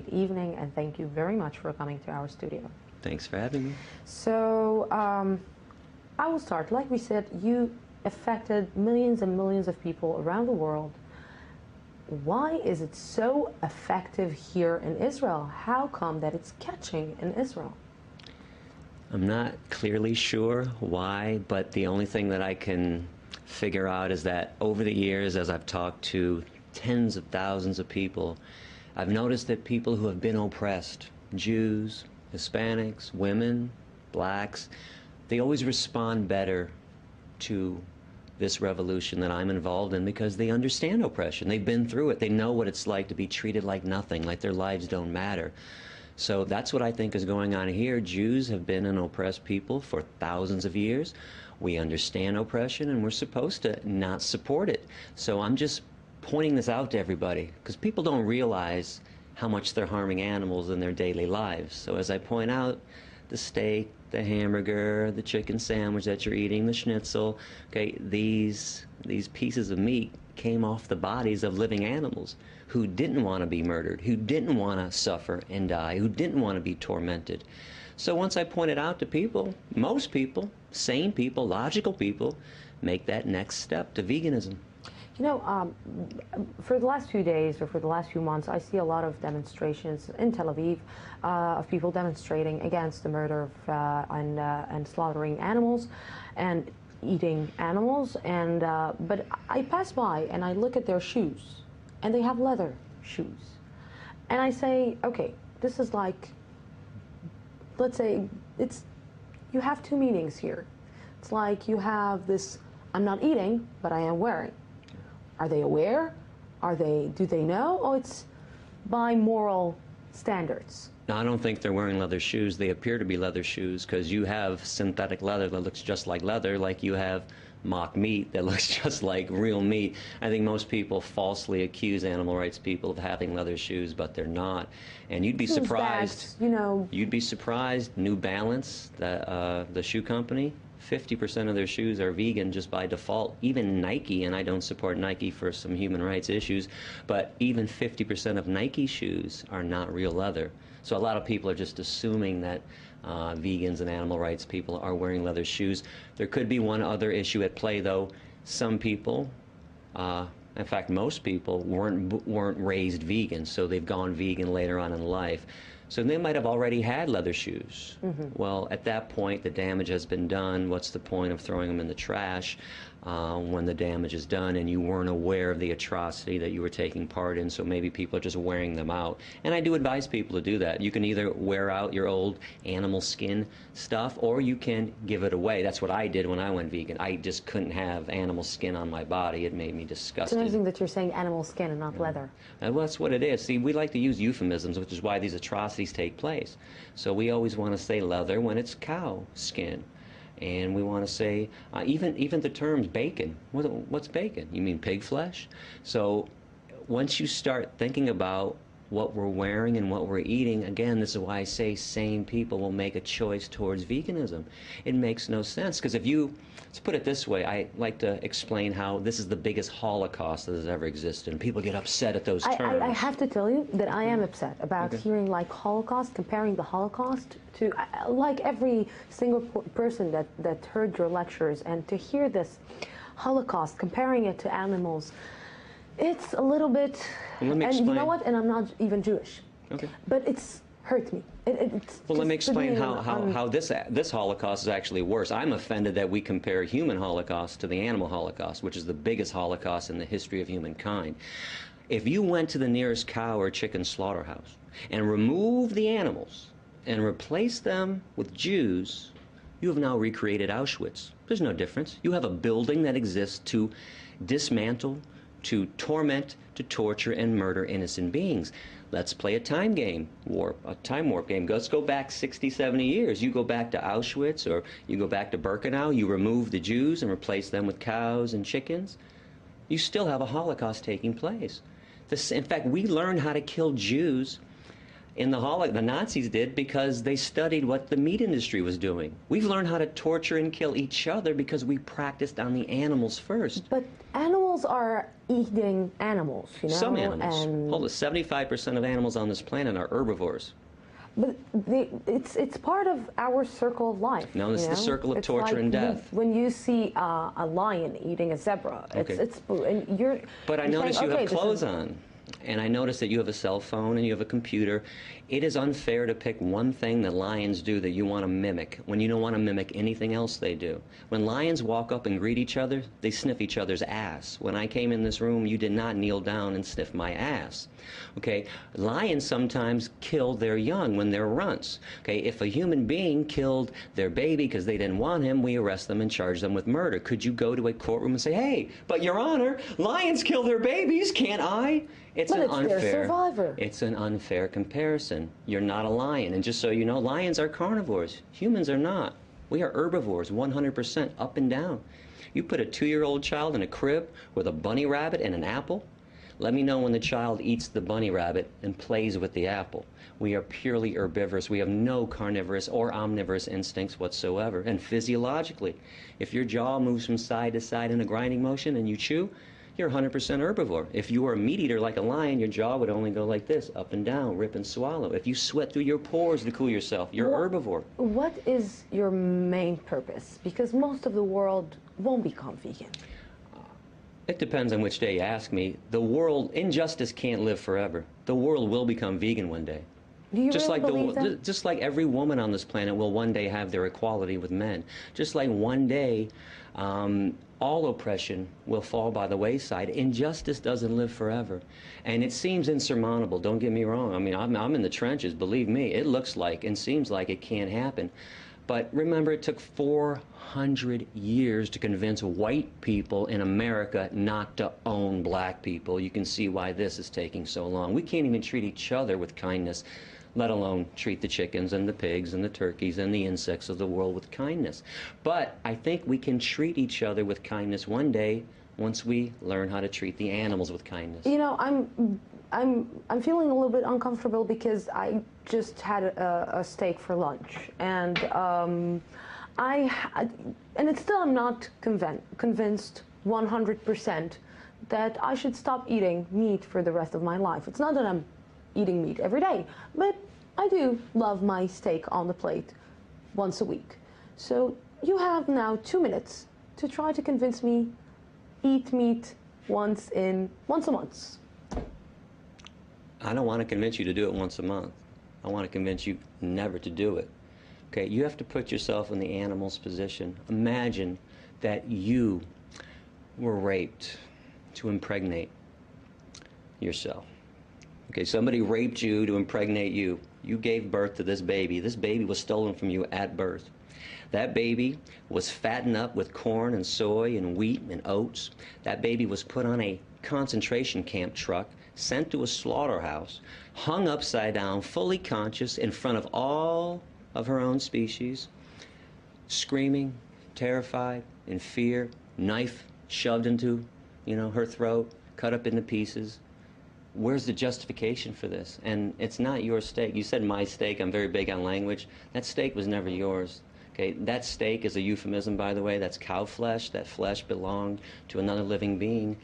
good evening, and thank you very much for coming to our studio. Thanks for having me. So, I will start. Like we said, you affected millions and millions of people around the world. Why is it so effective here in Israel? How come that it's catching in Israel? I'm not clearly sure why, but the only thing that I can figure out is that over the years, as I've talked to tens of thousands of people, I've noticed that people who have been oppressed, Jews, Hispanics, women, blacks, they always respond better to this revolution that I'm involved in because they understand oppression. They've been through it. They know what it's like to be treated like nothing, like their lives don't matter. So that's what I think is going on here. Jews have been an oppressed people for thousands of years. We understand oppression, and we're supposed to not support it. So I'm just pointing this out to everybody because people don't realize how much they're harming animals in their daily lives. So as I point out, the steak, the hamburger, the chicken sandwich that you're eating, the schnitzel, okay, these pieces of meat came off the bodies of living animals who didn't want to be murdered, who didn't want to suffer and die, who didn't want to be tormented. So once I point it out to people, most people, sane people, logical people, make that next step to veganism. You know, for the last few days or for the last few months, I see a lot of demonstrations in Tel Aviv of people demonstrating against the murder of, and slaughtering animals and eating animals. And but I pass by and I look at their shoes, and they have leather shoes, and I say, okay, this is like, let's say, you have two meanings here. It's like you have this, I'm not eating, but I am wearing. Are they aware? Do they know? Oh, it's by moral standards. No, I don't think they're wearing leather shoes. They appear to be leather shoes because you have synthetic leather that looks just like leather, like you have mock meat that looks just like real meat. I think most people falsely accuse animal rights people of having leather shoes, but they're not. And you'd be surprised. You know, you'd be surprised. New Balance, the shoe company, 50% of their shoes are vegan just by default. Even Nike, and I don't support Nike for some human rights issues, but even 50% of Nike shoes are not real leather. So a lot of people are just assuming that vegans and animal rights people are wearing leather shoes. There could be one other issue at play, though. Some people, in fact, most people weren't raised vegan, so they've gone vegan later on in life. So they might have already had leather shoes. Mm-hmm. Well, at that point, the damage has been done. What's the point of throwing them in the trash when the damage is done and you weren't aware of the atrocity that you were taking part in? So maybe people are just wearing them out. And I do advise people to do that. You can either wear out your old animal skin stuff or you can give it away. That's what I did when I went vegan. I just couldn't have animal skin on my body. It made me disgusted. It's amazing that you're saying animal skin and not leather. Well, that's what it is. See, we like to use euphemisms, which is why these atrocities take place. So we always want to say leather when it's cow skin. And we want to say, even the terms bacon. What's bacon? You mean pig flesh? So once you start thinking about what we're wearing and what we're eating, again, this is why I say sane people will make a choice towards veganism. It makes no sense, because if you, let's put it this way, I like to explain how this is the biggest Holocaust that has ever existed, and people get upset at those terms. I have to tell you that I am upset about hearing like Holocaust, comparing the Holocaust to, like every single person that heard your lectures, and to hear this Holocaust, comparing it to animals, it's a little bit, well, let me explain. And you know what, and I'm not even Jewish, but it's hurt me. Well, let me explain how this Holocaust is actually worse. I'm offended that we compare human Holocaust to the animal Holocaust, which is the biggest Holocaust in the history of humankind. If you went to the nearest cow or chicken slaughterhouse and removed the animals and replaced them with Jews, you have now recreated Auschwitz. There's no difference. You have a building that exists to dismantle, to torment, to torture, and murder innocent beings. Let's play a time warp game. Let's go back 60, 70 years. You go back to Auschwitz, or you go back to Birkenau, you remove the Jews and replace them with cows and chickens. You still have a Holocaust taking place. In fact, we learned how to kill Jews in the Nazis did because they studied what the meat industry was doing. We've learned how to torture and kill each other because we practiced on the animals first. But animals animals are eating animals, you know. Some animals. And Hold it, 75% of animals on this planet are herbivores. but it's part of our circle of life. No, it's the circle of torture like and death. When you see a lion eating a zebra, it's and you're. But I you're notice saying, you okay, have clothes on. And I notice that you have a cell phone and you have a computer. It is unfair to pick one thing that lions do that you want to mimic when you don't want to mimic anything else they do. When lions walk up and greet each other, they sniff each other's ass. When I came in this room, you did not kneel down and sniff my ass. Okay? Lions sometimes kill their young when they're runts. Okay? If a human being killed their baby because they didn't want him, we arrest them and charge them with murder. Could you go to a courtroom and say, hey, but Your Honor, lions kill their babies, can't I? It's their survivor. It's an unfair comparison. You're not a lion. And just so you know, lions are carnivores. Humans are not. We are herbivores, 100% up and down. You put a 2-year-old child in a crib with a bunny rabbit and an apple, let me know when the child eats the bunny rabbit and plays with the apple. We are purely herbivorous. We have no carnivorous or omnivorous instincts whatsoever. And physiologically, if your jaw moves from side to side in a grinding motion and you chew, you're 100% herbivore. If you were a meat eater like a lion, your jaw would only go like this, up and down, rip and swallow. If you sweat through your pores to cool yourself, you're herbivore. What is your main purpose? Because most of the world won't become vegan. It depends on which day you ask me. The world, injustice can't live forever. The world will become vegan one day. Do you really believe that? Just like every woman on this planet will one day have their equality with men. Just like one day all oppression will fall by the wayside. Injustice doesn't live forever. And it seems insurmountable, don't get me wrong. I mean, I'm in the trenches, believe me. It looks like and seems like it can't happen. But remember, it took 400 years to convince white people in America not to own black people. You can see why this is taking so long. We can't even treat each other with kindness, let alone treat the chickens and the pigs and the turkeys and the insects of the world with kindness. But I think we can treat each other with kindness one day once we learn how to treat the animals with kindness. You know, I'm feeling a little bit uncomfortable because I just had a steak for lunch, and and it's still I'm not convinced 100% that I should stop eating meat for the rest of my life. It's not that I'm eating meat every day, but I do love my steak on the plate once a week. So you have now 2 minutes to try to convince me eat meat once a month. I don't want to convince you to do it once a month. I want to convince you never to do it. Okay, you have to put yourself in the animal's position. Imagine that you were raped to impregnate yourself. Okay, somebody raped you to impregnate you. You gave birth to this baby. This baby was stolen from you at birth. That baby was fattened up with corn and soy and wheat and oats. That baby was put on a concentration camp truck, sent to a slaughterhouse, hung upside down, fully conscious, in front of all of her own species, screaming, terrified, in fear, knife shoved into, her throat, cut up into pieces. Where's the justification for this? And it's not your steak. You said my steak. I'm very big on language. That steak was never yours. Okay, that steak is a euphemism, by the way. That's cow flesh. That flesh belonged to another living being.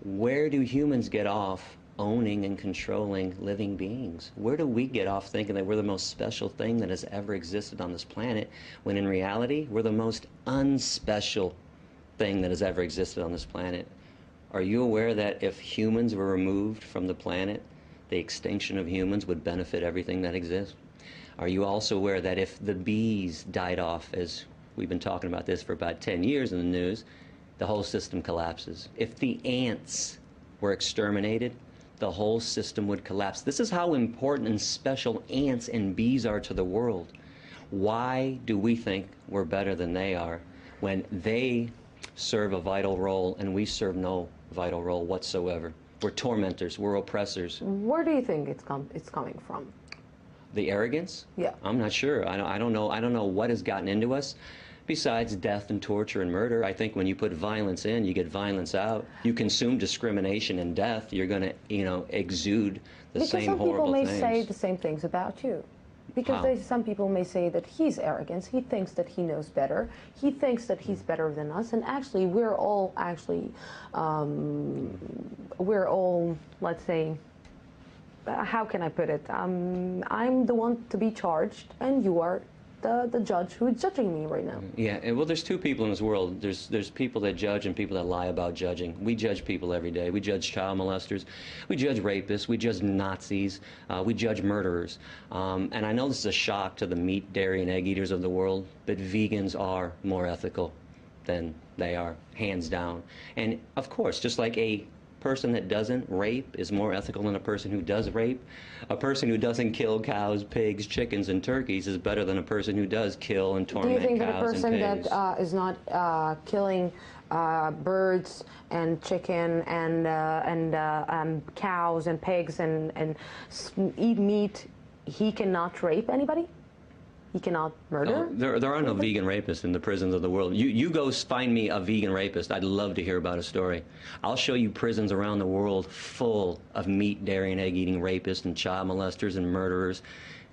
Where do humans get off owning and controlling living beings? Where do we get off thinking that we're the most special thing that has ever existed on this planet, when in reality, we're the most unspecial thing that has ever existed on this planet? Are you aware that if humans were removed from the planet, the extinction of humans would benefit everything that exists? Are you also aware that if the bees died off, as we've been talking about this for about 10 years in the news, the whole system collapses? If the ants were exterminated, the whole system would collapse. This is how important and special ants and bees are to the world. Why do we think we're better than they are when they serve a vital role and we serve no vital role whatsoever? We're tormentors, we're oppressors. Where do you think it's coming from? The arrogance? Yeah. I'm not sure. I don't know what has gotten into us. Besides death and torture and murder, I think when you put violence in, you get violence out. You consume discrimination and death, you're going to, exude the same horrible things. Because some people may say the same things about you. Because How? some people may say that he's arrogant. He thinks that he knows better. He thinks that he's better than us. And actually, we're all, let's say, how can I put it? I'm the one to be charged, and you are the judge who is judging me right now. Yeah, well, there's two people in this world. There's people that judge and people that lie about judging. We judge people every day. We judge child molesters. We judge rapists. We judge Nazis. We judge murderers. And I know this is a shock to the meat, dairy, and egg eaters of the world, but vegans are more ethical than they are, hands down. And of course, just like a person that doesn't rape is more ethical than a person who does rape. A person who doesn't kill cows, pigs, chickens, and turkeys is better than a person who does kill and torment cows and pigs. Do you think that a person that is not killing birds and chicken and cows and pigs and eat meat, he cannot rape anybody? He cannot murder? There are no vegan rapists in the prisons of the world. You go find me a vegan rapist. I'd love to hear about a story. I'll show you prisons around the world full of meat, dairy, and egg-eating rapists and child molesters and murderers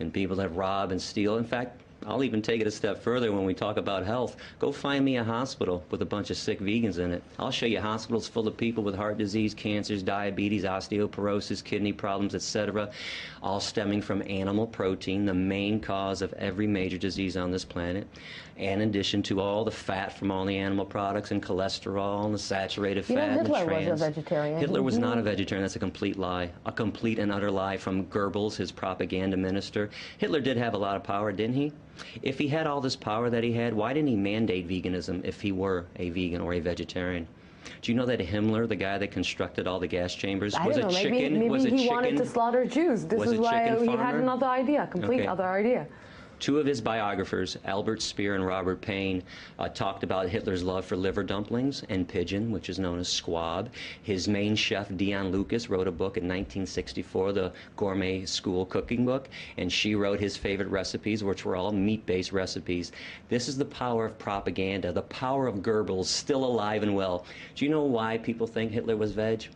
and people that rob and steal. In fact, I'll even take it a step further when we talk about health. Go find me a hospital with a bunch of sick vegans in it. I'll show you hospitals full of people with heart disease, cancers, diabetes, osteoporosis, kidney problems, etc., all stemming from animal protein, the main cause of every major disease on this planet, and in addition to all the fat from all the animal products and cholesterol and the saturated fat and the trans. Hitler was a vegetarian. Hitler was not a vegetarian. That's a complete lie. A complete and utter lie from Goebbels, his propaganda minister. Hitler did have a lot of power, didn't he? If he had all this power that he had, why didn't he mandate veganism if he were a vegan or a vegetarian? Do you know that Himmler, the guy that constructed all the gas chambers, was a chicken? Maybe he wanted to slaughter Jews. This is why he had another idea, other idea. Two of his biographers, Albert Speer and Robert Payne, talked about Hitler's love for liver dumplings and pigeon, which is known as squab. His main chef, Dion Lucas, wrote a book in 1964, the Gourmet School Cooking Book, and she wrote his favorite recipes, which were all meat-based recipes. This is the power of propaganda, the power of Goebbels, still alive and well. Do you know why people think Hitler was veg?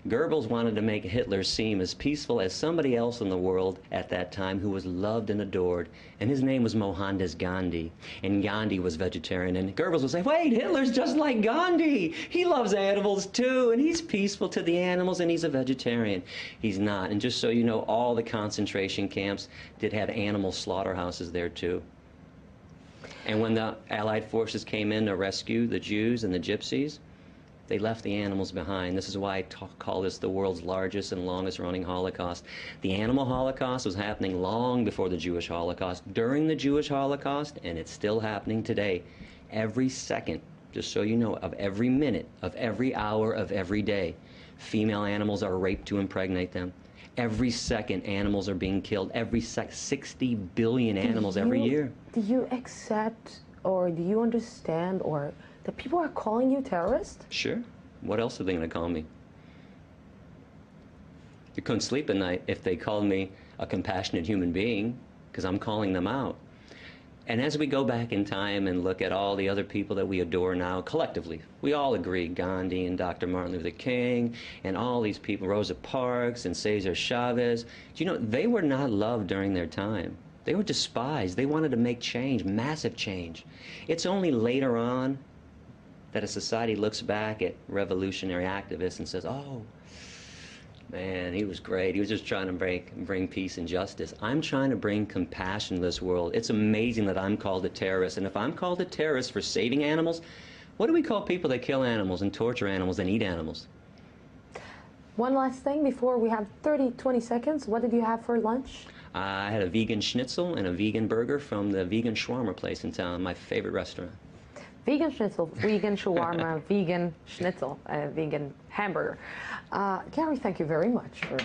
Goebbels wanted to make Hitler seem as peaceful as somebody else in the world at that time who was loved and adored. And his name was Mohandas Gandhi. And Gandhi was vegetarian. And Goebbels would say, wait, Hitler's just like Gandhi. He loves animals too. And he's peaceful to the animals and he's a vegetarian. He's not. And just so you know, all the concentration camps did have animal slaughterhouses there too. And when the Allied forces came in to rescue the Jews and the Gypsies, they left the animals behind. This is why I call this the world's largest and longest running Holocaust. The animal Holocaust was happening long before the Jewish Holocaust, during the Jewish Holocaust, and it's still happening today. Every second, just so you know, of every minute, of every hour, of every day, female animals are raped to impregnate them. Every second, animals are being killed. Every 60 billion animals every year. Do you accept, or do you understand, or that people are calling you terrorist? Sure. What else are they going to call me? You couldn't sleep at night if they called me a compassionate human being, because I'm calling them out. And as we go back in time and look at all the other people that we adore now, collectively, we all agree, Gandhi and Dr. Martin Luther King and all these people, Rosa Parks and Cesar Chavez, do you know, they were not loved during their time. They were despised. They wanted to make change, massive change. It's only later on that a society looks back at revolutionary activists and says, oh, man, he was great. He was just trying to bring peace and justice. I'm trying to bring compassion to this world. It's amazing that I'm called a terrorist. And if I'm called a terrorist for saving animals, what do we call people that kill animals and torture animals and eat animals? One last thing before we have 20 seconds. What did you have for lunch? I had a vegan schnitzel and a vegan burger from the vegan shawarma place in town, my favorite restaurant. Vegan schnitzel, vegan shawarma, vegan schnitzel, vegan hamburger. Gary, thank you very much for